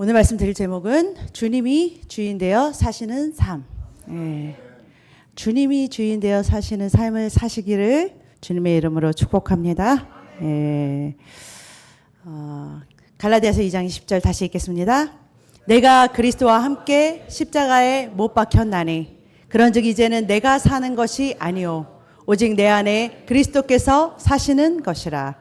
오늘 말씀드릴 제목은 주님이 주인 되어 사시는 삶. 주님이 주인 되어 사시는 삶을 사시기를 주님의 이름으로 축복합니다. 갈라디아서 2장 20절 다시 읽겠습니다. 내가 그리스도와 함께 십자가에 못 박혔나니 그런즉 이제는 내가 사는 것이 아니요 오직 내 안에 그리스도께서 사시는 것이라.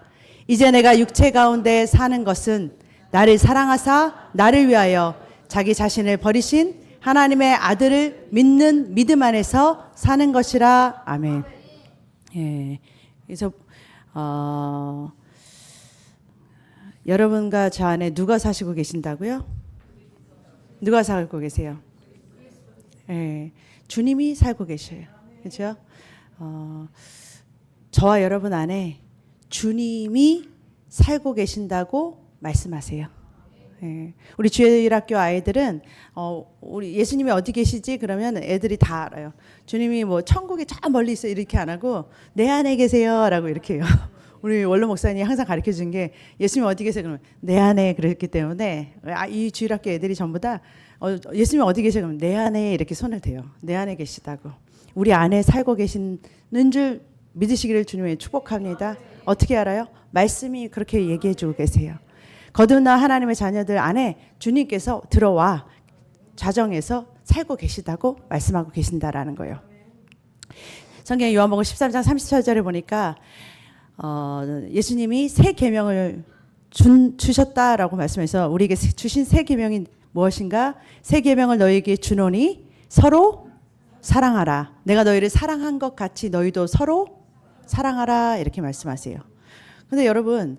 이제 내가 육체 가운데 사는 것은 나를 사랑하사 나를 위하여 자기 자신을 버리신 하나님의 아들을 믿는 믿음 안에서 사는 것이라. 아멘. 그래서 여러분과 저 안에 누가 사시고 계신다고요? 누가 살고 계세요? 주님이 살고 계셔요. 그렇죠? 저와 여러분 안에 주님이 살고 계신다고 말씀하세요. 우리 주일학교 아이들은 우리 예수님이 어디 계시지? 그러면 애들이 다 알아요. 주님이 뭐 천국에 저 멀리 있어 이렇게 안 하고 내 안에 계세요라고 이렇게 해요. 우리 원로 목사님이 항상 가르쳐 준 게 예수님이 어디 계세요? 그러면 내 안에 그랬기 때문에 이 주일학교 애들이 전부 다 예수님이 어디 계세요? 그러면 내 안에 이렇게 손을 대요. 내 안에 계시다고. 우리 안에 살고 계시는 줄 믿으시기를 주님의 축복합니다. 어떻게 알아요? 말씀이 그렇게 얘기해 주고 계세요. 거듭나 하나님의 자녀들 안에 주님께서 들어와 자정에서 살고 계시다고 말씀하고 계신다라는 거예요. 성경 요한복음 13장 34절에 보니까 예수님이 새 계명을 주셨다라고 말씀해서 우리에게 주신 새 계명이 무엇인가? 새 계명을 너희에게 주노니 서로 사랑하라. 내가 너희를 사랑한 것 같이 너희도 서로 사랑하라 이렇게 말씀하세요. 근데 여러분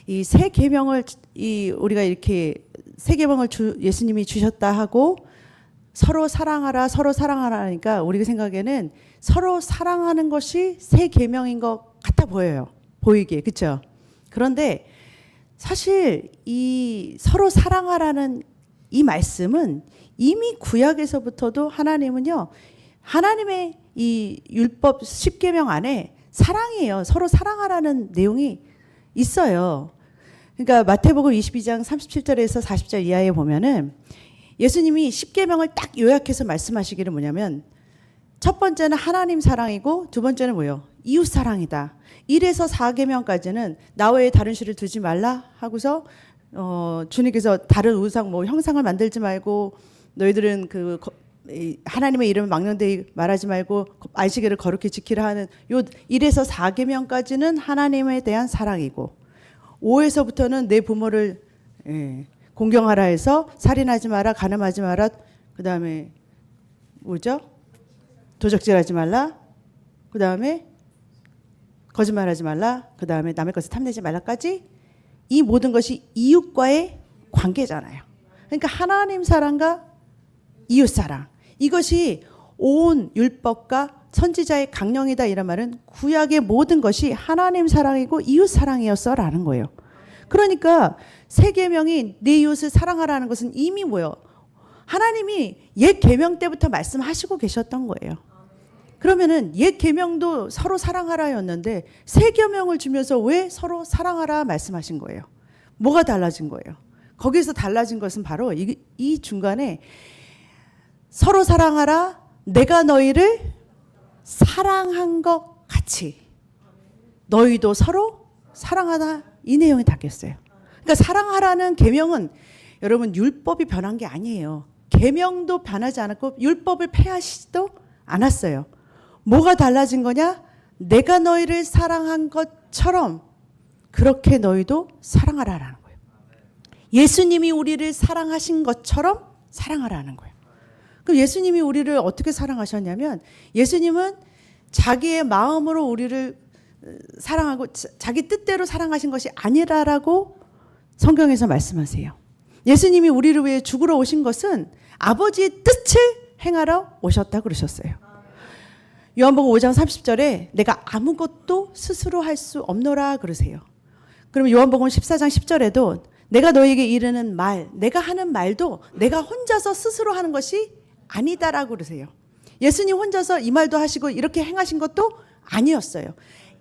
이 새 계명을 우리가 이렇게 새 계명을 예수님이 주셨다 하고 서로 사랑하라 하니까 우리가 생각에는 서로 사랑하는 것이 새 계명인 것 같아 보여요. 보이기에. 그렇죠? 그런데 사실 이 서로 사랑하라는 이 말씀은 이미 구약에서부터도 하나님은요. 하나님의 이 율법 10계명 안에 사랑이에요. 서로 사랑하라는 내용이 있어요. 그러니까 마태복음 22장 37절에서 40절 이하에 보면은 예수님이 10계명을 딱 요약해서 말씀하시기를 뭐냐면 첫 번째는 하나님 사랑이고 두 번째는 뭐예요? 이웃 사랑이다. 1에서 4계명까지는 나 외에 다른 신을 두지 말라 하고서 주님께서 다른 우상 뭐 형상을 만들지 말고 너희들은 하나님의 이름을 망령되이 말하지 말고 안식일을 거룩히 지키라 하는 요 1에서 4계명까지는 하나님에 대한 사랑이고 5에서부터는 내 부모를 공경하라 해서 살인하지 마라, 간음하지 마라, 그 다음에 뭐죠? 도적질하지 말라, 그 다음에 거짓말하지 말라, 그 다음에 남의 것을 탐내지 말라까지 이 모든 것이 이웃과의 관계잖아요. 그러니까 하나님 사랑과 이웃 사랑 이것이 온 율법과 선지자의 강령이다 이런 말은 구약의 모든 것이 하나님 사랑이고 이웃 사랑이었어라는 거예요. 그러니까 새 계명이 내 이웃을 사랑하라는 것은 이미 뭐예요? 하나님이 옛 계명 때부터 말씀하시고 계셨던 거예요. 그러면은 옛 계명도 서로 사랑하라였는데 새 계명을 주면서 왜 서로 사랑하라 말씀하신 거예요? 뭐가 달라진 거예요? 거기서 달라진 것은 바로 이 중간에 서로 사랑하라 내가 너희를 사랑한 것 같이 너희도 서로 사랑하다 이 내용이 담겼어요. 그러니까 사랑하라는 계명은 여러분 율법이 변한 게 아니에요. 계명도 변하지 않았고 율법을 폐하시지도 않았어요. 뭐가 달라진 거냐? 내가 너희를 사랑한 것처럼 그렇게 너희도 사랑하라라는 거예요. 예수님이 우리를 사랑하신 것처럼 사랑하라는 거예요. 그럼 예수님이 우리를 어떻게 사랑하셨냐면 예수님은 자기의 마음으로 우리를 사랑하고 자기 뜻대로 사랑하신 것이 아니라라고 성경에서 말씀하세요. 예수님이 우리를 위해 죽으러 오신 것은 아버지의 뜻을 행하러 오셨다 그러셨어요. 요한복음 5장 30절에 내가 아무것도 스스로 할 수 없노라 그러세요. 그러면 요한복음 14장 10절에도 내가 너에게 이르는 말, 내가 하는 말도 내가 혼자서 스스로 하는 것이 아니다라고 그러세요. 예수님 혼자서 이 말도 하시고 이렇게 행하신 것도 아니었어요.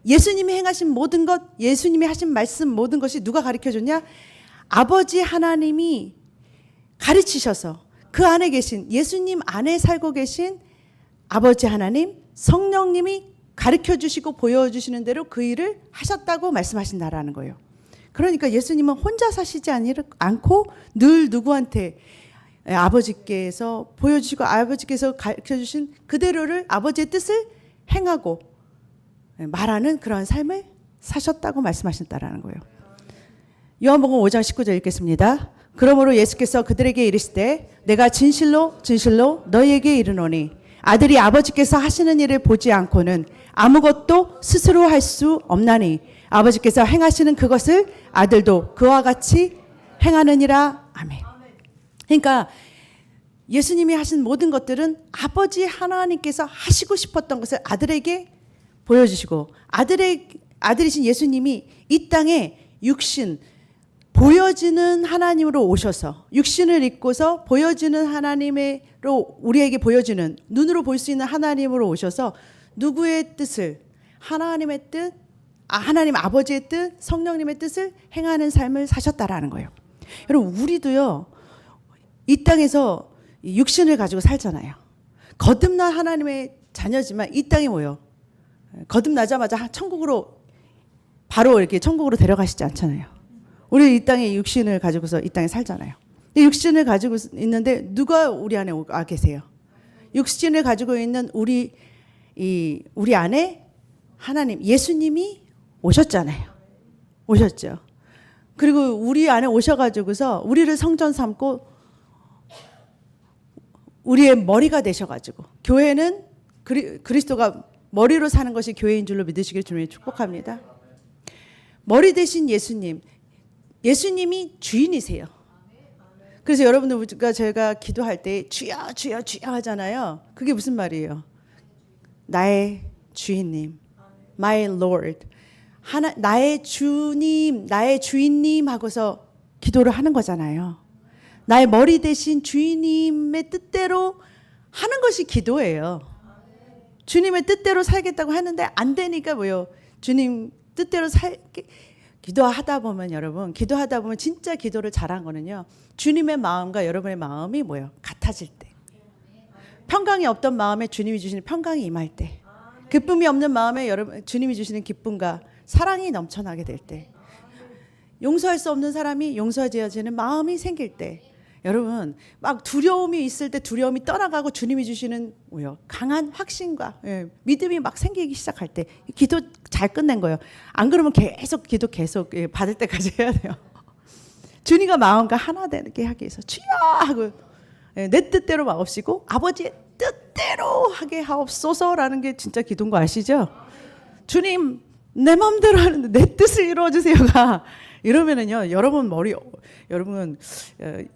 예수님이 행하신 모든 것, 예수님이 하신 말씀 모든 것이 누가 가르쳐줬냐? 아버지 하나님이 가르치셔서 그 안에 계신 예수님 안에 살고 계신 아버지 하나님 성령님이 가르쳐 주시고 보여주시는 대로 그 일을 하셨다고 말씀하신다라는 거예요. 그러니까 예수님은 혼자 사시지 않고 늘 누구한테 아버지께서 보여주시고 아버지께서 가르쳐 주신 그대로를 아버지의 뜻을 행하고 말하는 그런 삶을 사셨다고 말씀하셨다라는 거예요. 요한복음 5장 19절 읽겠습니다. 그러므로 예수께서 그들에게 이르시되 내가 진실로 진실로 너희에게 이르노니 아들이 아버지께서 하시는 일을 보지 않고는 아무것도 스스로 할 수 없나니 아버지께서 행하시는 그것을 아들도 그와 같이 행하느니라. 아멘. 그러니까 예수님이 하신 모든 것들은 아버지 하나님께서 하시고 싶었던 것을 아들에게 보여주시고 아들이신 예수님이 이 땅에 육신 보여지는 하나님으로 오셔서 육신을 입고서 보여지는 하나님으로 우리에게 보여주는 눈으로 볼 수 있는 하나님으로 오셔서 누구의 뜻을 하나님의 뜻, 하나님 아버지의 뜻, 성령님의 뜻을 행하는 삶을 사셨다라는 거예요. 여러분 우리도요 이 땅에서 육신을 가지고 살잖아요. 거듭난 하나님의 자녀지만 이 땅이 뭐예요? 거듭나자마자 천국으로 바로 이렇게 천국으로 데려가시지 않잖아요. 우리 이 땅에 육신을 가지고서 이 땅에 살잖아요. 육신을 가지고 있는데 누가 우리 안에 와 계세요? 육신을 가지고 있는 우리 안에 하나님 예수님이 오셨잖아요. 오셨죠. 그리고 우리 안에 오셔가지고서 우리를 성전 삼고 우리의 머리가 되셔가지고 교회는 그리스도가 머리로 사는 것이 교회인 줄로 믿으시길 주님이 축복합니다. 머리 대신 예수님이 주인이세요. 그래서 여러분들과 제가 기도할 때 주여 주여 주여 하잖아요. 그게 무슨 말이에요? 나의 주인님, my Lord, 나의 주님, 나의 주인님 하고서 기도를 하는 거잖아요. 나의 머리 대신 주인님의 뜻대로 하는 것이 기도예요. 주님의 뜻대로 살겠다고 하는데 안 되니까 뭐요? 주님 뜻대로 기도하다 보면 여러분, 기도하다 보면 진짜 기도를 잘한 거는요. 주님의 마음과 여러분의 마음이 뭐요? 같아질 때. 평강이 없던 마음에 주님이 주시는 평강이 임할 때. 기쁨이 없는 마음에 여러분 주님이 주시는 기쁨과 사랑이 넘쳐나게 될 때. 용서할 수 없는 사람이 용서지어지는 마음이 생길 때. 여러분 막 두려움이 있을 때 두려움이 떠나가고 주님이 주시는 뭐요? 강한 확신과 믿음이 막 생기기 시작할 때 기도 잘 끝낸 거예요. 안 그러면 계속 받을 때까지 해야 돼요. 주님과 마음과 하나 되게 하기 위해서 주여 하고 내 뜻대로 마옵시고 아버지의 뜻대로 하게 하옵소서라는 게 진짜 기도인 거 아시죠? 주님 내 마음대로 하는데 내 뜻을 이루어 주세요가 이러면은요 여러분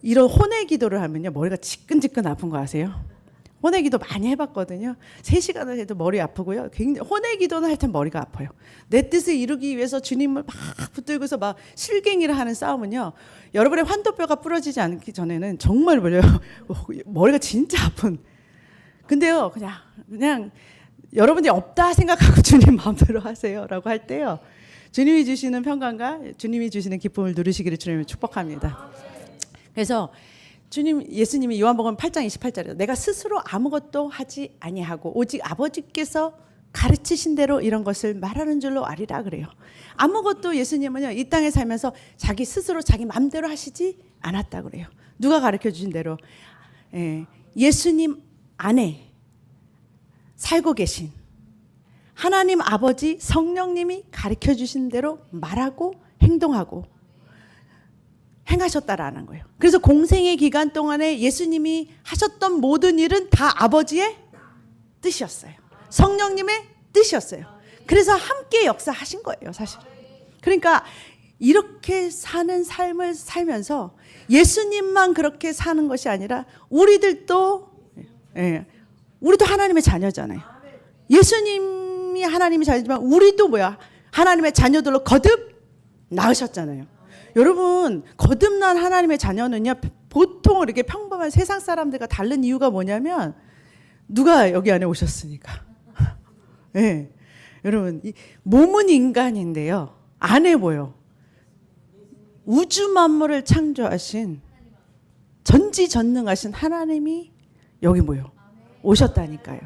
이런 혼의 기도를 하면요 머리가 지끈지끈 아픈 거 아세요? 혼의 기도 많이 해봤거든요. 3시간을 해도 머리 아프고요. 굉장히 혼의 기도는 할 땐 머리가 아파요. 내 뜻을 이루기 위해서 주님을 막 붙들고서 막 실갱이를 하는 싸움은요. 여러분의 환도뼈가 부러지지 않기 전에는 정말 머리가 진짜 아픈. 근데요 그냥 여러분이 없다 생각하고 주님 마음대로 하세요라고 할 때요. 주님이 주시는 평강과 주님이 주시는 기쁨을 누리시기를 주님을 축복합니다. 그래서 예수님이 요한복음 8장 28절에 내가 스스로 아무것도 하지 아니하고 오직 아버지께서 가르치신 대로 이런 것을 말하는 줄로 아리라 그래요. 아무것도 예수님은요 이 땅에 살면서 자기 스스로 자기 마음대로 하시지 않았다 그래요. 누가 가르쳐 주신 대로 예수님 안에 살고 계신 하나님 아버지 성령님이 가르쳐 주신 대로 말하고 행동하고 행하셨다라는 거예요. 그래서 공생의 기간 동안에 예수님이 하셨던 모든 일은 다 아버지의 뜻이었어요. 성령님의 뜻이었어요. 그래서 함께 역사하신 거예요, 사실. 그러니까 이렇게 사는 삶을 살면서 예수님만 그렇게 사는 것이 아니라 우리도 하나님의 자녀잖아요. 예수님이 하나님의 자녀지만 우리도 하나님의 자녀들로 거듭 낳으셨잖아요. 여러분 거듭난 하나님의 자녀는요 보통 이렇게 평범한 세상 사람들과 다른 이유가 뭐냐면 누가 여기 안에 오셨으니까. 네. 여러분 몸은 인간인데요 안에 우주 만물을 창조하신 전지전능하신 하나님이 여기 뭐요? 오셨다니까요.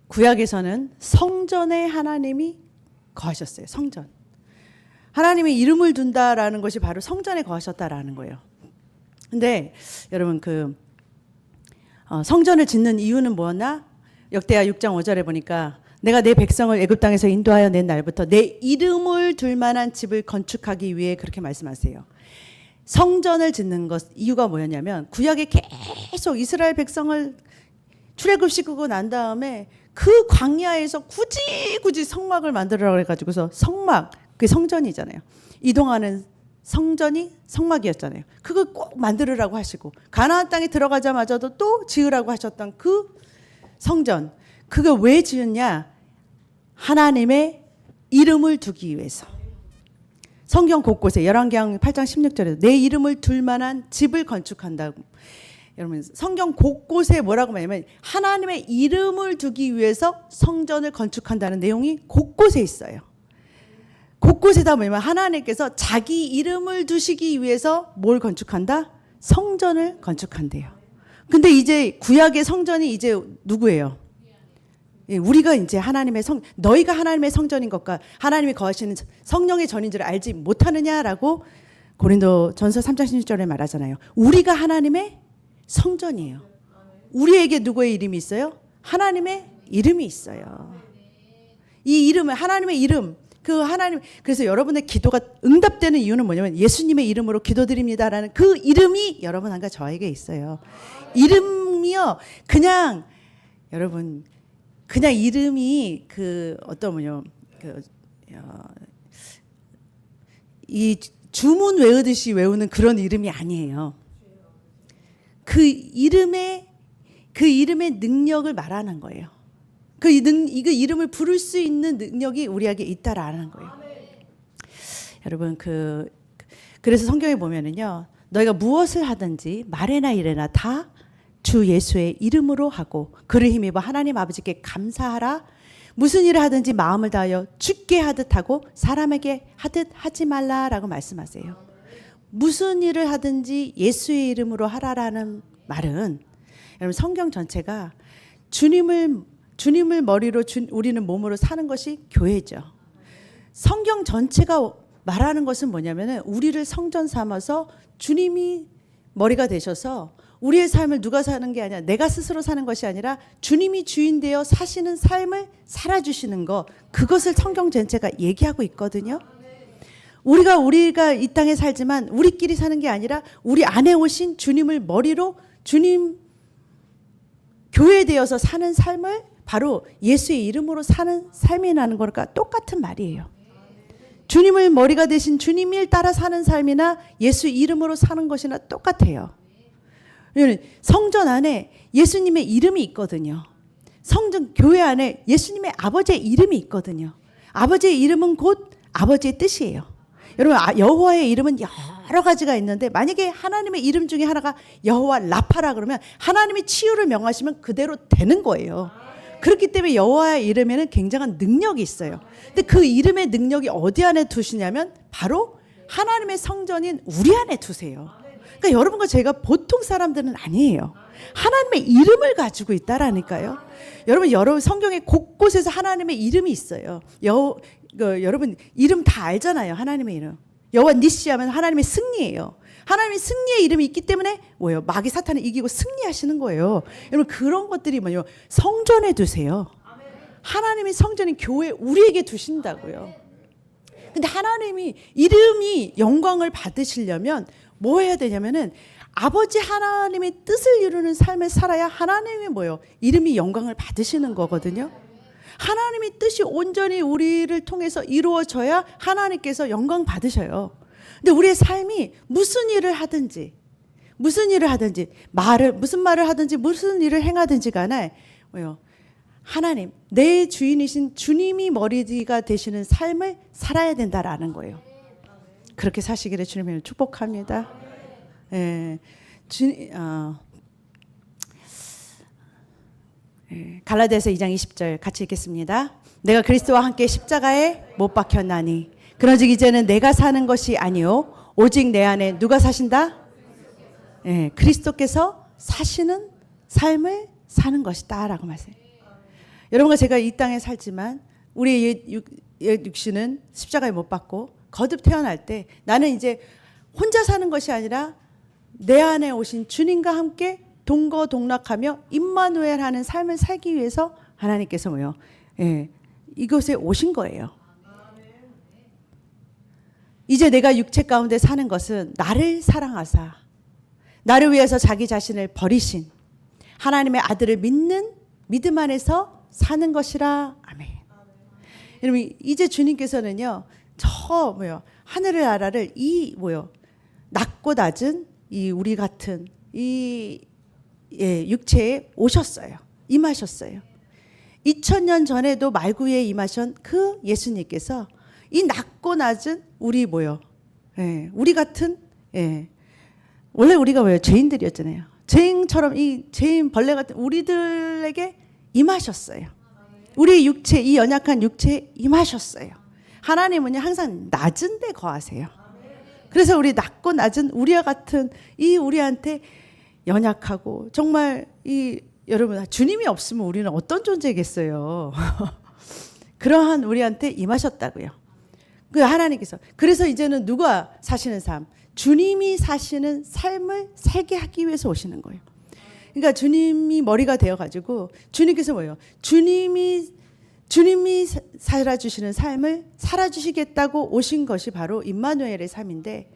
구약에서는 성전에 하나님이 거하셨어요. 성전. 하나님의 이름을 둔다라는 것이 바로 성전에 거하셨다라는 거예요. 근데 여러분 성전을 짓는 이유는 뭐였나? 역대하 6장 5절에 보니까 내가 내 백성을 애굽 땅에서 인도하여 낸 날부터 내 이름을 둘 만한 집을 건축하기 위해 그렇게 말씀하세요. 성전을 짓는 것 이유가 뭐였냐면 구약에 계속 이스라엘 백성을 출애굽시키고 난 다음에 그 광야에서 굳이 성막을 만들으라고 해가지고서 성막, 그 성전이잖아요. 이동하는 성전이 성막이었잖아요. 그걸 꼭 만들으라고 하시고 가나안 땅에 들어가자마자도 또 지으라고 하셨던 그 성전, 그거 왜 지었냐? 하나님의 이름을 두기 위해서. 성경 곳곳에 열왕기상 8장 16절에도 내 이름을 둘 만한 집을 건축한다고. 여러분 성경 곳곳에 뭐라고 말하냐면 하나님의 이름을 두기 위해서 성전을 건축한다는 내용이 곳곳에 있어요. 곳곳에다 뭐냐면 하나님께서 자기 이름을 두시기 위해서 뭘 건축한다? 성전을 건축한대요. 근데 이제 구약의 성전이 이제 누구예요? 우리가 이제 하나님의 너희가 하나님의 성전인 것과 하나님이 거하시는 성령의 전인 줄 알지 못하느냐라고 고린도전서 3장 16절에 말하잖아요. 우리가 하나님의 성전이에요. 우리에게 누구의 이름이 있어요? 하나님의 이름이 있어요. 이 이름은 하나님의 이름. 그래서 여러분의 기도가 응답되는 이유는 뭐냐면 예수님의 이름으로 기도드립니다라는 그 이름이 여러분 안과 저에게 있어요. 이름이요. 여러분 그냥 이름이 이 주문 외우듯이 외우는 그런 이름이 아니에요. 그 이름의 능력을 말하는 거예요. 그 이름을 부를 수 있는 능력이 우리에게 있다라는 거예요. 여러분 그래서 성경에 보면은요, 너희가 무엇을 하든지 말에나 일에나 다 주 예수의 이름으로 하고 그를 힘입어 하나님 아버지께 감사하라. 무슨 일을 하든지 마음을 다하여 주께 하듯 하고 사람에게 하듯 하지 말라라고 말씀하세요. 무슨 일을 하든지 예수의 이름으로 하라라는 말은 여러분 성경 전체가 주님을 머리로 우리는 몸으로 사는 것이 교회죠. 성경 전체가 말하는 것은 뭐냐면은 우리를 성전 삼아서 주님이 머리가 되셔서 우리의 삶을 누가 사는 게 아니라 내가 스스로 사는 것이 아니라 주님이 주인 되어 사시는 삶을 살아주시는 것, 그것을 성경 전체가 얘기하고 있거든요. 우리가 이 땅에 살지만 우리끼리 사는 게 아니라 우리 안에 오신 주님을 머리로 주님 교회 되어서 사는 삶을 바로 예수의 이름으로 사는 삶이라는 거니까 똑같은 말이에요. 주님을 머리가 되신 주님 일 따라 사는 삶이나 예수 이름으로 사는 것이나 똑같아요. 성전 안에 예수님의 이름이 있거든요. 성전 교회 안에 예수님의 아버지의 이름이 있거든요. 아버지의 이름은 곧 아버지의 뜻이에요. 여러분 여호와의 이름은 여러 가지가 있는데 만약에 하나님의 이름 중에 하나가 여호와 라파라 그러면 하나님이 치유를 명하시면 그대로 되는 거예요. 그렇기 때문에 여호와의 이름에는 굉장한 능력이 있어요. 근데 그 이름의 능력이 어디 안에 두시냐면 바로 하나님의 성전인 우리 안에 두세요. 그러니까 여러분과 제가 보통 사람들은 아니에요. 하나님의 이름을 가지고 있다라니까요. 여러분 성경의 곳곳에서 하나님의 이름이 있어요. 여러분 이름 다 알잖아요. 하나님의 이름. 여호와 니시 하면 하나님의 승리예요. 하나님의 승리의 이름이 있기 때문에 뭐예요? 마귀 사탄을 이기고 승리하시는 거예요. 여러분 그런 것들이 뭐예요? 성전에 두세요. 하나님의 성전인 교회 우리에게 두신다고요. 근데 하나님이 이름이 영광을 받으시려면 뭐 해야 되냐면은 아버지 하나님의 뜻을 이루는 삶을 살아야 하나님이 뭐예요? 이름이 영광을 받으시는 거거든요. 하나님의 뜻이 온전히 우리를 통해서 이루어져야 하나님께서 영광 받으셔요. 근데 우리의 삶이 무슨 일을 하든지 무슨 일을 하든지 무슨 일을 행하든지 간에 뭐예요? 하나님, 내 주인이신 주님이 머리가 되시는 삶을 살아야 된다라는 거예요. 그렇게 사시기를 주님을 축복합니다. 갈라디아서 2장 20절 같이 읽겠습니다. 내가 그리스도와 함께 십자가에 못 박혔나니 그런즉 이제는 내가 사는 것이 아니요 오직 내 안에 누가 사신다? 그리스도께서 사시는 삶을 사는 것이다 라고 말씀해요. 여러분과 제가 이 땅에 살지만 우리의 옛 육신은 십자가에 못 박고 거듭 태어날 때 나는 이제 혼자 사는 것이 아니라 내 안에 오신 주님과 함께 동거동락하며 임마누엘 하는 삶을 살기 위해서 하나님께서 뭐요? 이곳에 오신 거예요. 이제 내가 육체 가운데 사는 것은 나를 사랑하사 나를 위해서 자기 자신을 버리신 하나님의 아들을 믿는 믿음 안에서 사는 것이라. 아멘. 여러분 이제 주님께서는요 하늘을 나라를 낮고 낮은 이 우리 같은 이 육체에 오셨어요. 임하셨어요. 2000년 전에도 말구에 임하신 그 예수님께서 이 낮고 낮은 우리 우리 같은 원래 우리가 죄인들이었잖아요. 죄인처럼 이 죄인 벌레 같은 우리들에게 임하셨어요. 우리 육체 이 연약한 육체에 임하셨어요. 하나님은 항상 낮은 데 거하세요. 그래서 우리 낮고 낮은 우리와 같은 이 우리한테 연약하고 정말 여러분 주님이 없으면 우리는 어떤 존재겠어요. 그러한 우리한테 임하셨다고요. 그 하나님께서. 그래서 이제는 누가 사시는 삶? 주님이 사시는 삶을 살게 하기 위해서 오시는 거예요. 그러니까 주님이 머리가 되어가지고 주님께서 주님이 살아주시는 삶을 살아주시겠다고 오신 것이 바로 임마누엘의 삶인데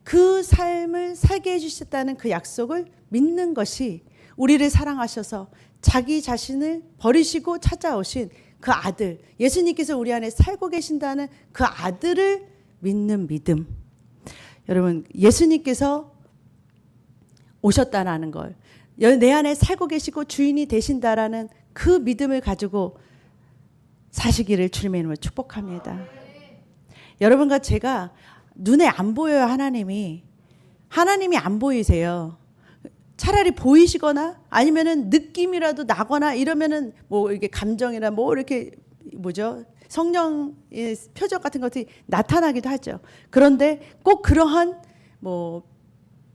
그 삶을 살게 해주셨다는 그 약속을 믿는 것이 우리를 사랑하셔서 자기 자신을 버리시고 찾아오신 그 아들, 예수님께서 우리 안에 살고 계신다는 그 아들을 믿는 믿음. 여러분, 예수님께서 오셨다라는 걸, 내 안에 살고 계시고 주인이 되신다라는 그 믿음을 가지고 사시기를 주님의 이름으로 축복합니다. 여러분과 제가 눈에 안 보여요. 하나님이 안 보이세요. 차라리 보이시거나 아니면은 느낌이라도 나거나 이러면은 이게 감정이나 이렇게 성령의 표적 같은 것들이 나타나기도 하죠. 그런데 꼭 그러한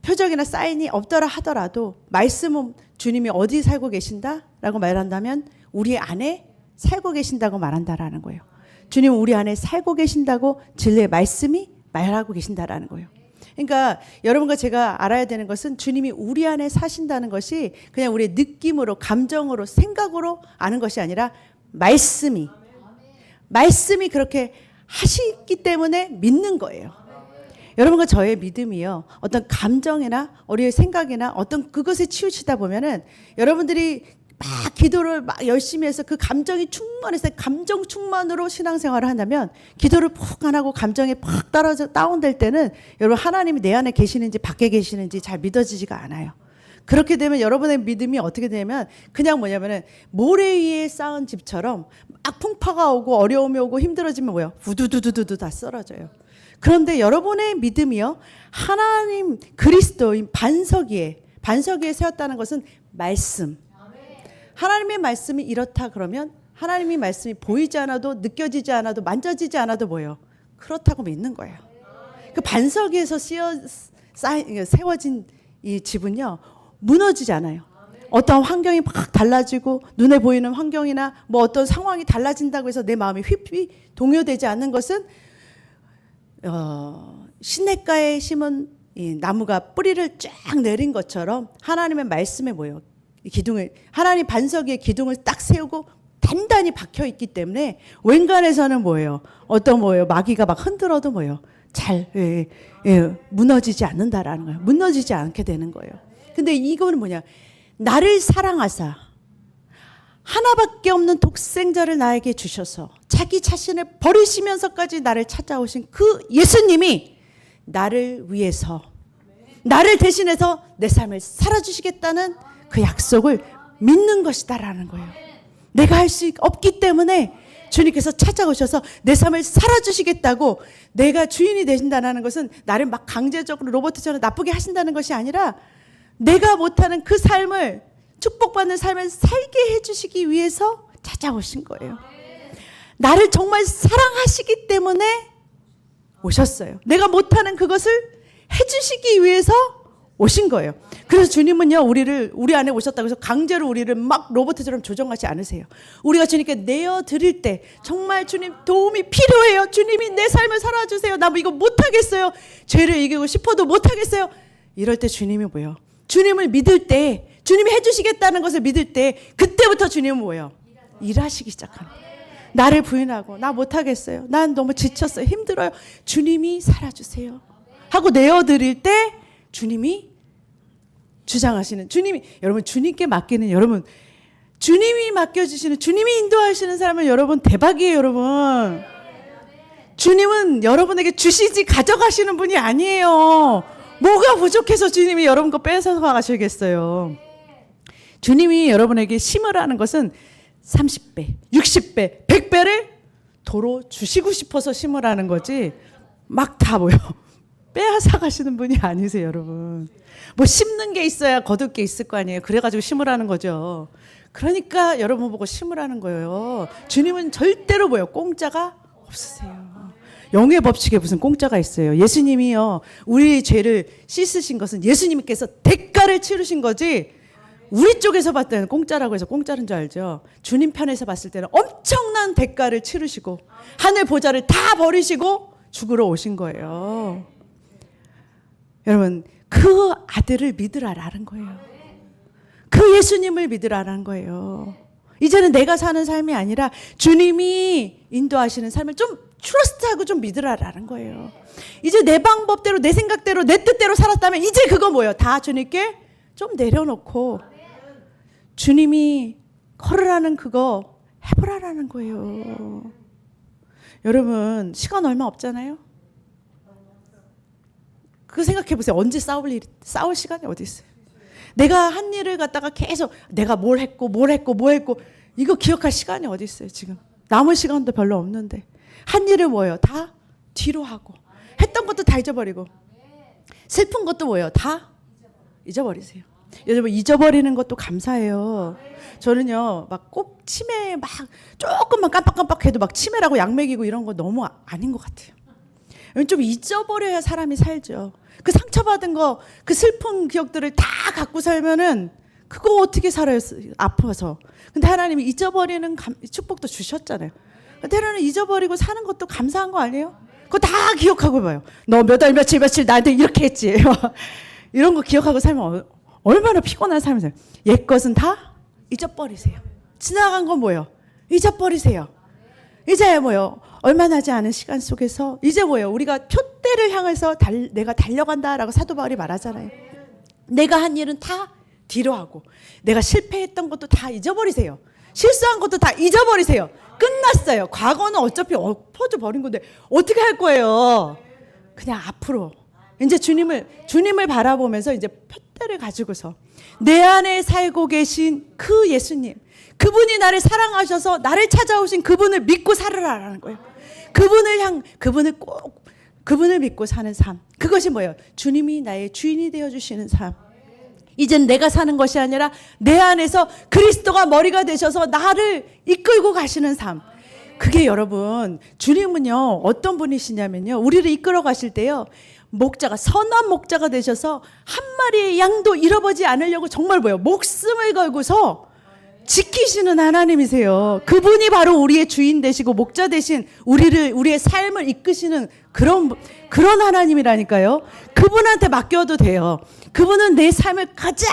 표적이나 사인이 없더라 하더라도 말씀은 주님이 어디 살고 계신다라고 말한다면 우리 안에 살고 계신다고 말한다라는 거예요. 주님은 우리 안에 살고 계신다고 진리의 말씀이 말하고 계신다라는 거예요. 그러니까 여러분과 제가 알아야 되는 것은 주님이 우리 안에 사신다는 것이 그냥 우리의 느낌으로, 감정으로, 생각으로 아는 것이 아니라 말씀이 그렇게 하시기 때문에 믿는 거예요. 여러분과 저의 믿음이요, 어떤 감정이나 우리의 생각이나 어떤 그것에 치우치다 보면은 여러분들이 막 기도를 막 열심히 해서 그 감정이 충만해서 감정 충만으로 신앙생활을 한다면 기도를 푹 안 하고 감정이 팍 떨어져 다운될 때는 여러분 하나님이 내 안에 계시는지 밖에 계시는지 잘 믿어지지가 않아요. 그렇게 되면 여러분의 믿음이 어떻게 되냐면 그냥 모래 위에 쌓은 집처럼 막 풍파가 오고 어려움이 오고 힘들어지면 후두두두두 다 쓰러져요. 그런데 여러분의 믿음이요, 하나님 그리스도인 반석 위에 세웠다는 것은 말씀. 하나님의 말씀이 이렇다 그러면 하나님의 말씀이 보이지 않아도 느껴지지 않아도 만져지지 않아도 그렇다고 믿는 거예요. 그 반석 위에서 세워진 이 집은요 무너지지 않아요. 어떤 환경이 막 달라지고 눈에 보이는 환경이나 어떤 상황이 달라진다고 해서 내 마음이 휘휘 동요되지 않는 것은 시냇가에 심은 이 나무가 뿌리를 쫙 내린 것처럼 하나님의 말씀에 기둥을, 하나님 반석 위에 기둥을 딱 세우고 단단히 박혀 있기 때문에 웬간에서는 마귀가 막 흔들어도 잘 무너지지 않는다라는 거예요. 무너지지 않게 되는 거예요. 근데 이거는 나를 사랑하사 하나밖에 없는 독생자를 나에게 주셔서 자기 자신을 버리시면서까지 나를 찾아오신 그 예수님이 나를 위해서, 나를 대신해서 내 삶을 살아주시겠다는 그 약속을 믿는 것이다라는 거예요. 내가 할 수 없기 때문에 주님께서 찾아오셔서 내 삶을 살아주시겠다고, 내가 주인이 되신다는 것은 나를 막 강제적으로 로봇처럼 나쁘게 하신다는 것이 아니라 내가 못하는 그 삶을, 축복받는 삶을 살게 해주시기 위해서 찾아오신 거예요. 나를 정말 사랑하시기 때문에 오셨어요. 내가 못하는 그것을 해주시기 위해서 오신 거예요. 그래서 주님은요, 우리 안에 오셨다고 해서 강제로 우리를 막 로봇처럼 조정하지 않으세요. 우리가 주님께 내어드릴 때 정말 주님 도움이 필요해요. 주님이 내 삶을 살아주세요. 나 뭐 이거 못하겠어요. 죄를 이기고 싶어도 못하겠어요. 이럴 때 주님이 뭐예요? 주님을 믿을 때, 주님이 해주시겠다는 것을 믿을 때 그때부터 주님은 뭐예요? 일하시기 시작하는 거예요. 나를 부인하고 나 못하겠어요. 난 너무 지쳤어요. 힘들어요. 주님이 살아주세요. 하고 내어드릴 때 주님이 주장하시는, 주님이, 여러분 주님께 맡기는, 여러분 주님이 맡겨주시는, 주님이 인도하시는 사람은 여러분 대박이에요. 여러분 주님은 여러분에게 주시지 가져가시는 분이 아니에요. 뭐가 부족해서 주님이 여러분 거 뺏어서 가시겠어요. 주님이 여러분에게 심으라는 것은 30배, 60배, 100배를 도로 주시고 싶어서 심으라는 거지 막 다 뭐요? 빼앗아 가시는 분이 아니세요. 여러분 뭐 심는 게 있어야 거둘 게 있을 거 아니에요. 그래가지고 심으라는 거죠. 그러니까 여러분 보고 심으라는 거예요. 주님은 절대로 뭐요? 공짜가 없으세요. 영의 법칙에 무슨 공짜가 있어요. 예수님이요, 우리 죄를 씻으신 것은 예수님께서 대가를 치르신 거지, 우리 쪽에서 봤을 때는 공짜라고 해서 공짜인 줄 알죠. 주님 편에서 봤을 때는 엄청난 대가를 치르시고 하늘 보좌를 다 버리시고 죽으러 오신 거예요. 여러분 그 아들을 믿으라라는 거예요. 그 예수님을 믿으라라는 거예요. 이제는 내가 사는 삶이 아니라 주님이 인도하시는 삶을 좀 트러스트하고 좀 믿으라라는 거예요. 이제 내 방법대로, 내 생각대로, 내 뜻대로 살았다면 이제 그거 뭐예요? 다 주님께 좀 내려놓고 주님이 걸으라는 그거 해보라라는 거예요. 여러분 시간 얼마 없잖아요. 그거 생각해 보세요. 언제 싸울 시간이 어디 있어요? 내가 한 일을 갖다가 계속 내가 뭘 했고 이거 기억할 시간이 어디 있어요? 지금 남은 시간도 별로 없는데 한 일을 뭐예요? 다 뒤로 하고 했던 것도 다 잊어버리고 슬픈 것도 뭐예요? 다 잊어버리세요. 여러분 잊어버리는 것도 감사해요. 저는요 막 꼭 치매 막 조금만 깜빡깜빡해도 막 치매라고 약 먹이고 이런 거 너무 아닌 것 같아요. 좀 잊어버려야 사람이 살죠. 그 상처받은 거, 그 슬픈 기억들을 다 갖고 살면은 그거 어떻게 살아요? 아파서. 근데 하나님이 잊어버리는 축복도 주셨잖아요. 때로는 잊어버리고 사는 것도 감사한 거 아니에요? 그거 다 기억하고 봐요. 너 몇 월 며칠 나한테 이렇게 했지. 이런 거 기억하고 살면 얼마나 피곤한 삶이세요. 옛 것은 다 잊어버리세요. 지나간 건 뭐예요? 잊어버리세요. 이제 뭐예요? 얼마 나지 않은 시간 속에서 이제 뭐예요? 우리가 표대를 향해서 내가 달려간다라고 사도 바울이 말하잖아요. 내가 한 일은 다 뒤로 하고 내가 실패했던 것도 다 잊어버리세요. 실수한 것도 다 잊어버리세요. 끝났어요. 과거는 어차피 엎어져 버린 건데 어떻게 할 거예요? 그냥 앞으로 이제 주님을 바라보면서 이제 표대를 가지고서 내 안에 살고 계신 그 예수님, 그분이 나를 사랑하셔서 나를 찾아오신 그분을 믿고 살으라라는 거예요. 그분을 믿고 사는 삶. 그것이 뭐예요? 주님이 나의 주인이 되어주시는 삶. 이젠 내가 사는 것이 아니라 내 안에서 그리스도가 머리가 되셔서 나를 이끌고 가시는 삶. 그게 여러분, 주님은요, 어떤 분이시냐면요, 우리를 이끌어 가실 때요, 선한 목자가 되셔서 한 마리의 양도 잃어버리지 않으려고 정말 뭐예요? 목숨을 걸고서 지키시는 하나님이세요. 그분이 바로 우리의 주인 되시고 목자 되신 우리의 삶을 이끄시는 그런 하나님이라니까요. 그분한테 맡겨도 돼요. 그분은 내 삶을 가장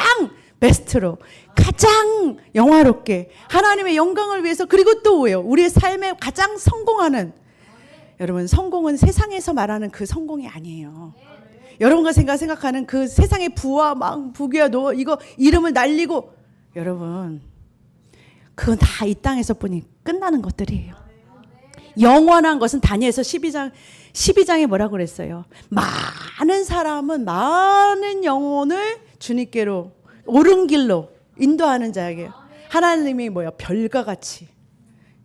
베스트로, 가장 영화롭게 하나님의 영광을 위해서, 그리고 또 왜요? 우리의 삶에 가장 성공하는, 여러분 성공은 세상에서 말하는 그 성공이 아니에요. 여러분과 생각하는 그 세상의 부와 부귀와 노, 이거 이름을 날리고, 여러분 그건 다 이 땅에서뿐이 끝나는 것들이에요. 영원한 것은 다니엘서 12장에 뭐라고 그랬어요? 많은 사람은 많은 영혼을 주님께로 옳은 길로 인도하는 자에게 하나님이 뭐야? 별과 같이.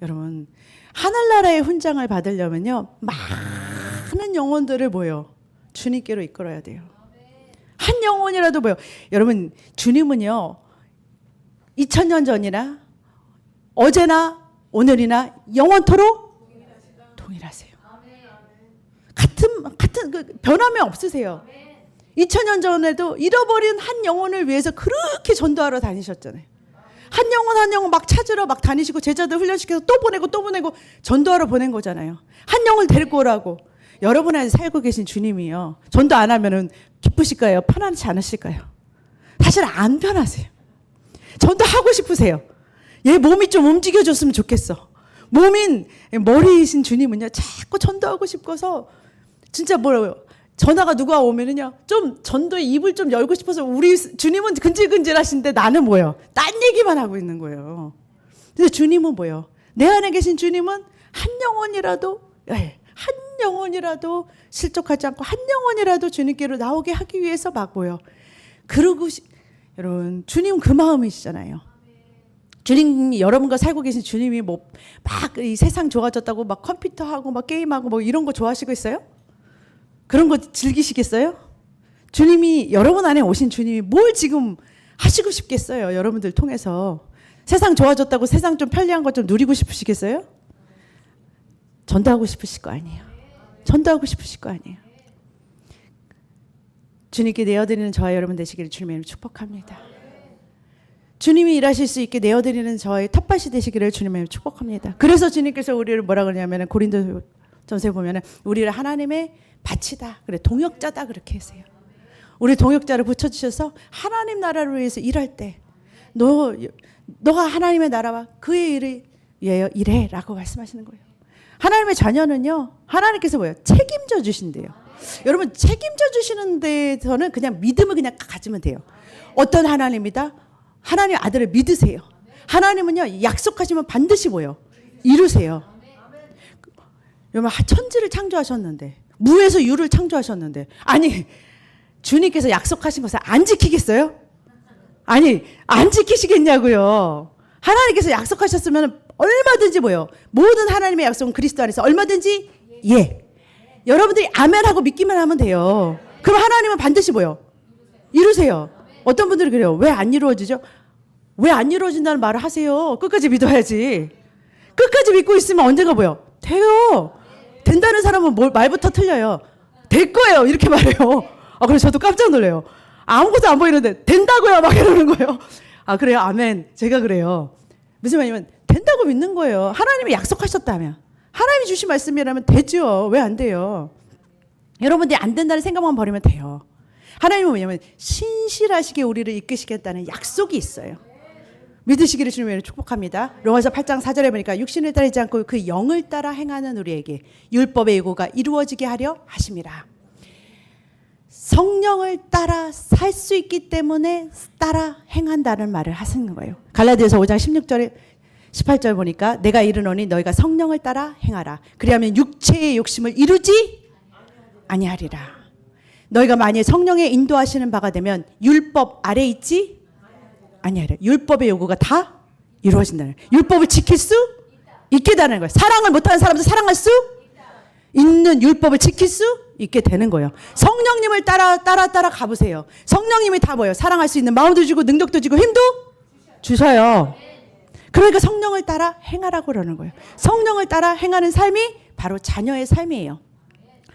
여러분 하늘나라의 훈장을 받으려면요, 많은 영혼들을 뭐요? 주님께로 이끌어야 돼요. 한 영혼이라도 뭐요? 여러분 주님은요 2000년 전이나 어제나 오늘이나 영원토록 동일하세요. 같은 그 변함이 없으세요. 2000년 전에도 잃어버린 한 영혼을 위해서 그렇게 전도하러 다니셨잖아요. 한 영혼 막 찾으러 막 다니시고 제자들 훈련시켜서 또 보내고 전도하러 보낸 거잖아요. 한 영혼을 데리고 오라고. 여러분 안에 살고 계신 주님이요. 전도 안 하면은 기쁘실까요? 편하지 않으실까요? 사실 안 편하세요. 전도하고 싶으세요. 얘 몸이 좀 움직여줬으면 좋겠어. 몸인 머리이신 주님은요, 자꾸 전도하고 싶어서 진짜 뭐라고요? 전화가 누가 오면은요, 좀 전도의 입을 좀 열고 싶어서 우리 주님은 근질근질하신데 나는 뭐요? 딴 얘기만 하고 있는 거예요. 근데 주님은 뭐요? 내 안에 계신 주님은 한 영혼이라도, 한 영혼이라도 실족하지 않고 한 영혼이라도 주님께로 나오게 하기 위해서 막 뭐요? 그러고 여러분, 주님 그 마음이시잖아요. 주님이 여러분과 살고 계신 주님이 뭐 막 이 세상 좋아졌다고 막 컴퓨터하고 막 게임하고 뭐 이런 거 좋아하시고 있어요? 그런 거 즐기시겠어요? 주님이 여러분 안에 오신 주님이 뭘 지금 하시고 싶겠어요? 여러분들 통해서 세상 좋아졌다고 세상 좀 편리한 거 좀 누리고 싶으시겠어요? 전도하고 싶으실 거 아니에요. 전도하고 싶으실 거 아니에요. 주님께 내어드리는 저와 여러분 되시기를 주님의 축복합니다. 주님이 일하실 수 있게 내어드리는 저의 텃밭이 되시기를 주님의 축복합니다. 그래서 주님께서 우리를 뭐라 그러냐면 고린도전서에 보면 우리를 하나님의 밭이다. 그래, 동역자다 그렇게 했어요. 우리 동역자를 붙여주셔서 하나님 나라를 위해서 일할 때 너가 하나님의 나라와 그의 일을 위하여 일해라고 말씀하시는 거예요. 하나님의 자녀는요, 하나님께서 뭐예요? 책임져 주신대요. 여러분, 책임져 주시는 데서는 그냥 믿음을 그냥 가지면 돼요. 어떤 하나님이다? 하나님 아들을 믿으세요. 하나님은요, 약속하시면 반드시 뭐예요? 이루세요. 여러분, 천지를 창조하셨는데, 무에서 유를 창조하셨는데, 아니, 주님께서 약속하신 것을 안 지키겠어요? 아니, 안 지키시겠냐고요. 하나님께서 약속하셨으면 얼마든지 뭐예요? 모든 하나님의 약속은 그리스도 안에서 얼마든지 예. 여러분들이 아멘하고 믿기만 하면 돼요. 그럼 하나님은 반드시 뭐예요? 이루세요. 어떤 분들이 그래요. 왜 안 이루어지죠? 왜 안 이루어진다는 말을 하세요. 끝까지 믿어야지. 끝까지 믿고 있으면 언젠가 뭐예요? 돼요. 된다는 사람은 말부터 틀려요. 될 거예요. 이렇게 말해요. 그래서 저도 깜짝 놀래요. 아무것도 안 보이는데 된다고요. 막 이러는 거예요. 그래요. 아멘. 제가 그래요. 무슨 말이냐면 된다고 믿는 거예요. 하나님이 약속하셨다면. 하나님이 주신 말씀이라면 되죠. 왜 안 돼요? 여러분들이 안 된다는 생각만 버리면 돼요. 하나님은 뭐냐면 신실하시게 우리를 이끄시겠다는 약속이 있어요. 믿으시기를 주님의 축복합니다. 로마서 8장 4절에 보니까 육신을 따르지 않고 그 영을 따라 행하는 우리에게 율법의 예고가 이루어지게 하려 하심이라. 성령을 따라 살 수 있기 때문에 따라 행한다는 말을 하시는 거예요. 갈라디아서 5장 16절에 18절 보니까 내가 이르노니 너희가 성령을 따라 행하라. 그리하면 육체의 욕심을 이루지 아니하리라. 너희가 만일 성령의 인도하시는 바가 되면 율법 아래 있지 아니하리라. 율법의 요구가 다 이루어진다는 거예요. 율법을 지킬 수 있게 되는 거예요. 사랑을 못하는 사람도 사랑할 수 있는 율법을 지킬 수 있게 되는 거예요. 성령님을 따라 가보세요. 성령님이 다 뭐예요? 사랑할 수 있는 마음도 주고 능력도 주고 힘도 주셔요. 그러니까 성령을 따라 행하라고 그러는 거예요. 성령을 따라 행하는 삶이 바로 자녀의 삶이에요.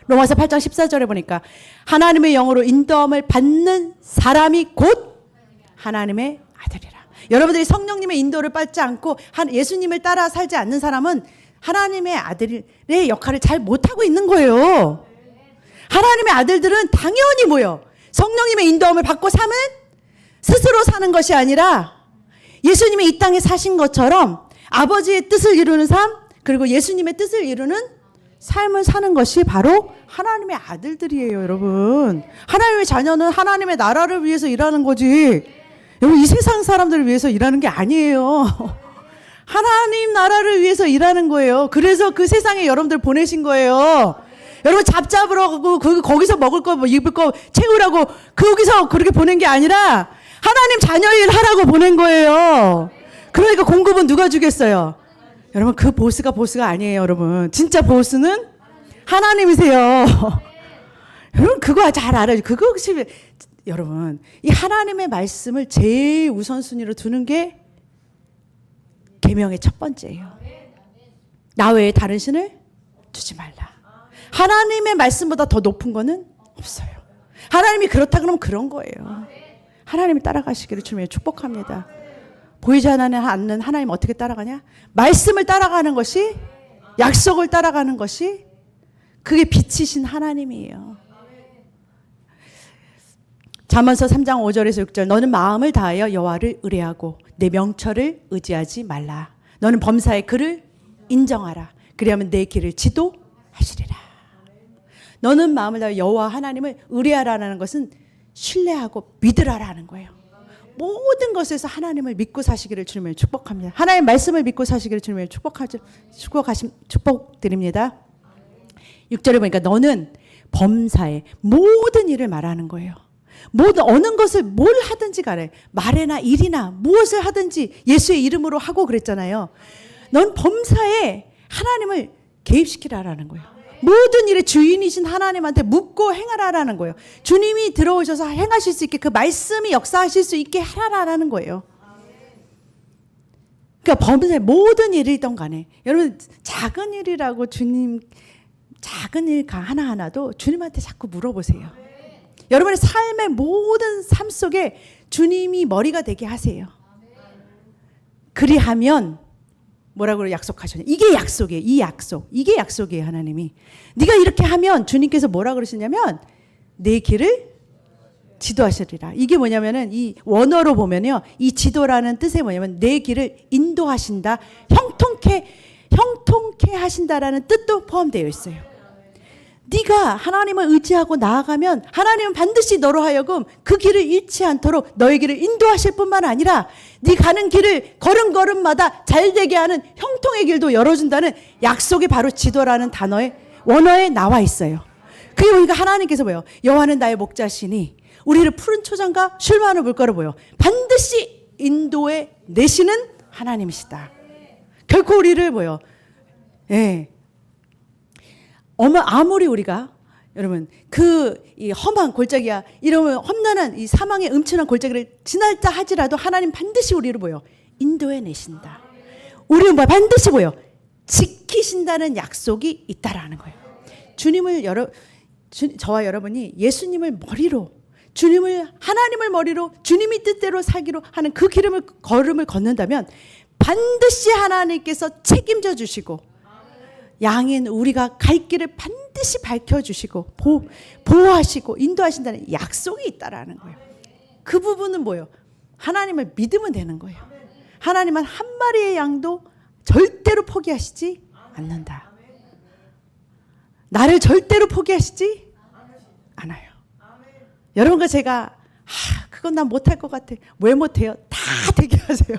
로마서 8장 14절에 보니까 하나님의 영으로 인도함을 받는 사람이 곧 하나님의 아들이라. 여러분들이 성령님의 인도를 받지 않고 예수님을 따라 살지 않는 사람은 하나님의 아들의 역할을 잘 못하고 있는 거예요. 하나님의 아들들은 당연히 뭐예요? 성령님의 인도함을 받고 삶은 스스로 사는 것이 아니라 예수님이 이 땅에 사신 것처럼 아버지의 뜻을 이루는 삶, 그리고 예수님의 뜻을 이루는 삶을 사는 것이 바로 하나님의 아들들이에요, 여러분. 하나님의 자녀는 하나님의 나라를 위해서 일하는 거지. 여러분, 이 세상 사람들을 위해서 일하는 게 아니에요. 하나님 나라를 위해서 일하는 거예요. 그래서 그 세상에 여러분들 보내신 거예요. 여러분, 잡잡으라고 거기서 먹을 거, 입을 거 채우라고 거기서 그렇게 보낸 게 아니라 하나님 자녀 일 하라고 보낸 거예요. 그러니까 공급은 누가 주겠어요? 여러분, 그 보스가 아니에요, 여러분. 진짜 보스는 하나님이세요. 여러분, 그거 잘 알아요. 그것이 여러분, 이 하나님의 말씀을 제일 우선순위로 두는 게 계명의 첫 번째예요. 나 외에 다른 신을 두지 말라. 하나님의 말씀보다 더 높은 거는 없어요. 하나님이 그렇다 그러면 그런 거예요. 하나님이 따라가시기를 주님의 축복합니다. 보이지 않는 하나님 어떻게 따라가냐? 말씀을 따라가는 것이, 약속을 따라가는 것이, 그게 빛이신 하나님이에요. 잠언서 3장 5절에서 6절, 너는 마음을 다하여 여호와를 의뢰하고 내 명철을 의지하지 말라. 너는 범사의 그를 인정하라. 그리하면 내 길을 지도하시리라. 너는 마음을 다하여 여호와 하나님을 의뢰하라는 것은 신뢰하고 믿으라라는 거예요. 모든 것에서 하나님을 믿고 사시기를 주님을 축복합니다. 하나님의 말씀을 믿고 사시기를 주님을 축복드립니다. 6절에 보니까 너는 범사의 모든 일을 말하는 거예요. 모든 어느 것을 뭘 하든지 간에 말이나 일이나 무엇을 하든지 예수의 이름으로 하고 그랬잖아요. 넌 범사에 하나님을 개입시키라라는 거예요. 모든 일의 주인이신 하나님한테 묻고 행하라라는 거예요. 주님이 들어오셔서 행하실 수 있게 그 말씀이 역사하실 수 있게 하라라는 거예요. 그러니까 범사의 모든 일이든 간에 여러분 작은 일이라고 주님 작은 일 하나하나도 주님한테 자꾸 물어보세요. 여러분의 삶의 모든 삶 속에 주님이 머리가 되게 하세요. 그리하면 뭐라고 약속하셨냐? 이게 약속이에요. 이 약속. 이게 약속이에요. 하나님이. 네가 이렇게 하면 주님께서 뭐라 그러시냐면 내 길을 지도하시리라. 이게 뭐냐면은 이 원어로 보면요. 이 지도라는 뜻이 뭐냐면 내 길을 인도하신다. 형통케 하신다라는 뜻도 포함되어 있어요. 네가 하나님을 의지하고 나아가면 하나님은 반드시 너로 하여금 그 길을 잃지 않도록 너의 길을 인도하실 뿐만 아니라 네 가는 길을 걸음걸음마다 잘되게 하는 형통의 길도 열어준다는 약속이 바로 지도라는 단어의 원어에 나와 있어요. 그게 보니까 하나님께서 뭐예요? 여호와는 나의 목자시니 우리를 푸른 초장과 쉴만한 물가로 보여 반드시 인도해 내시는 하나님이시다. 결코 우리를 뭐예요? 예. 아무리 우리가 여러분 이 험한 골짜기야 이러면 험난한 이 사망의 음침한 골짜기를 지날자 하지라도 하나님 반드시 우리를 뭐요? 인도해 내신다. 우리는 뭐 반드시 뭐요? 지키신다는 약속이 있다라는 거예요. 저와 여러분이 예수님을 머리로 하나님을 머리로 주님이 뜻대로 살기로 하는 그 걸음을 걷는다면 반드시 하나님께서 책임져 주시고 양인 우리가 갈 길을 반드시 밝혀주시고 보호하시고 인도하신다는 약속이 있다라는 거예요. 그 부분은 뭐예요? 하나님을 믿으면 되는 거예요. 하나님은 한 마리의 양도 절대로 포기하시지 않는다. 나를 절대로 포기하시지 않아요. 여러분과 제가 그건 난 못할 것 같아. 왜 못해요? 다 되게 하세요.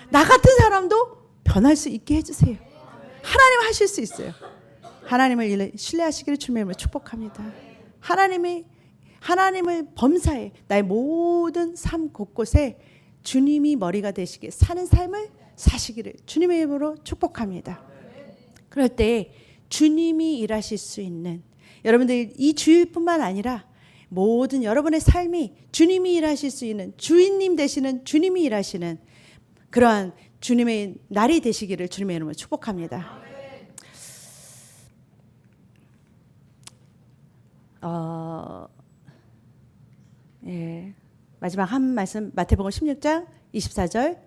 나 같은 사람도 변할 수 있게 해주세요. 하나님 하실 수 있어요. 하나님을 신뢰하시기를 주님을 축복합니다. 하나님을 범사에 나의 모든 삶 곳곳에 주님이 머리가 되시게 사는 삶을 사시기를 주님의 이름으로 축복합니다. 그럴 때 주님이 일하실 수 있는 여러분들 이 주일뿐만 아니라 모든 여러분의 삶이 주님이 일하실 수 있는 주인님 되시는 주님이 일하시는 그러한 주님의 날이 되시기를 주님의 이름으로 축복합니다. 마지막 한 말씀 마태복음 16장 24절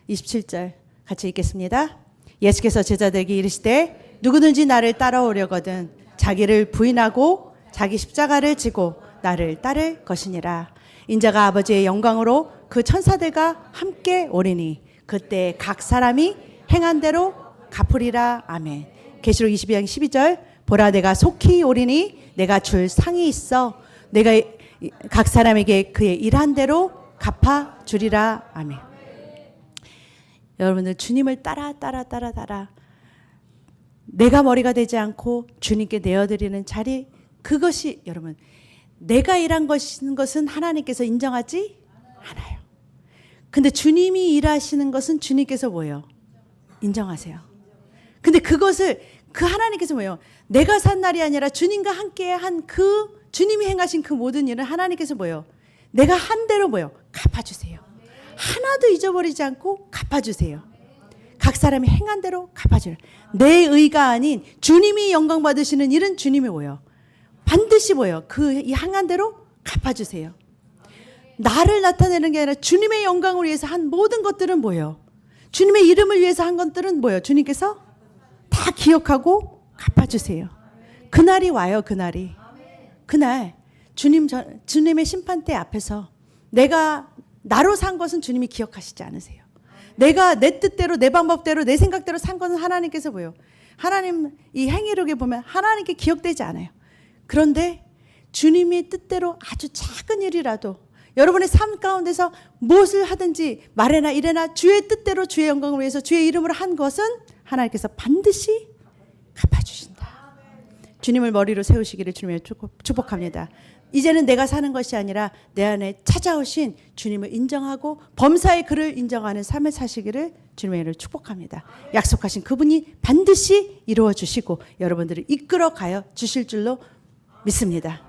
27절 같이 읽겠습니다. 예수께서 제자들에게 이르시되 누구든지 나를 따라오려거든 자기를 부인하고 자기 십자가를 지고 나를 따를 것이니라. 인자가 아버지의 영광으로 그 천사들과 함께 오리니 그때 각 사람이 행한 대로 갚으리라. 아멘. 계시록 22장 12절 보라 내가 속히 오리니 내가 줄 상이 있어 내가 각 사람에게 그의 일한 대로 갚아주리라. 아멘. 여러분들 주님을 따라 내가 머리가 되지 않고 주님께 내어드리는 자리 그것이 여러분 내가 일한 것은 하나님께서 인정하지 않아요. 근데 주님이 일하시는 것은 주님께서 뭐예요? 인정하세요. 근데 그것을 그 하나님께서 뭐예요? 내가 산 날이 아니라 주님과 함께 한 그 주님이 행하신 그 모든 일은 하나님께서 뭐예요? 내가 한 대로 뭐예요? 갚아주세요. 하나도 잊어버리지 않고 갚아주세요. 각 사람이 행한 대로 갚아줘요. 내 의가 아닌 주님이 영광 받으시는 일은 주님이 뭐예요? 반드시 뭐예요? 그 이 행한 대로 갚아주세요. 나를 나타내는 게 아니라 주님의 영광을 위해서 한 모든 것들은 뭐예요? 주님의 이름을 위해서 한 것들은 뭐예요? 주님께서 다 기억하고 갚아주세요. 그날이 와요. 그날 주님의 심판대 앞에서 내가 나로 산 것은 주님이 기억하시지 않으세요. 내가 내 뜻대로 내 방법대로 내 생각대로 산 것은 하나님께서 뭐예요? 하나님 이 행위록에 보면 하나님께 기억되지 않아요. 그런데 주님이 뜻대로 아주 작은 일이라도 여러분의 삶 가운데서 무엇을 하든지 말해나 이래나 주의 뜻대로 주의 영광을 위해서 주의 이름으로 한 것은 하나님께서 반드시 갚아주신다. 주님을 머리로 세우시기를 주님의 축복합니다. 이제는 내가 사는 것이 아니라 내 안에 찾아오신 주님을 인정하고 범사의 그를 인정하는 삶을 사시기를 주님의 이름으로 축복합니다. 약속하신 그분이 반드시 이루어 주시고 여러분들을 이끌어 가여 주실 줄로 믿습니다.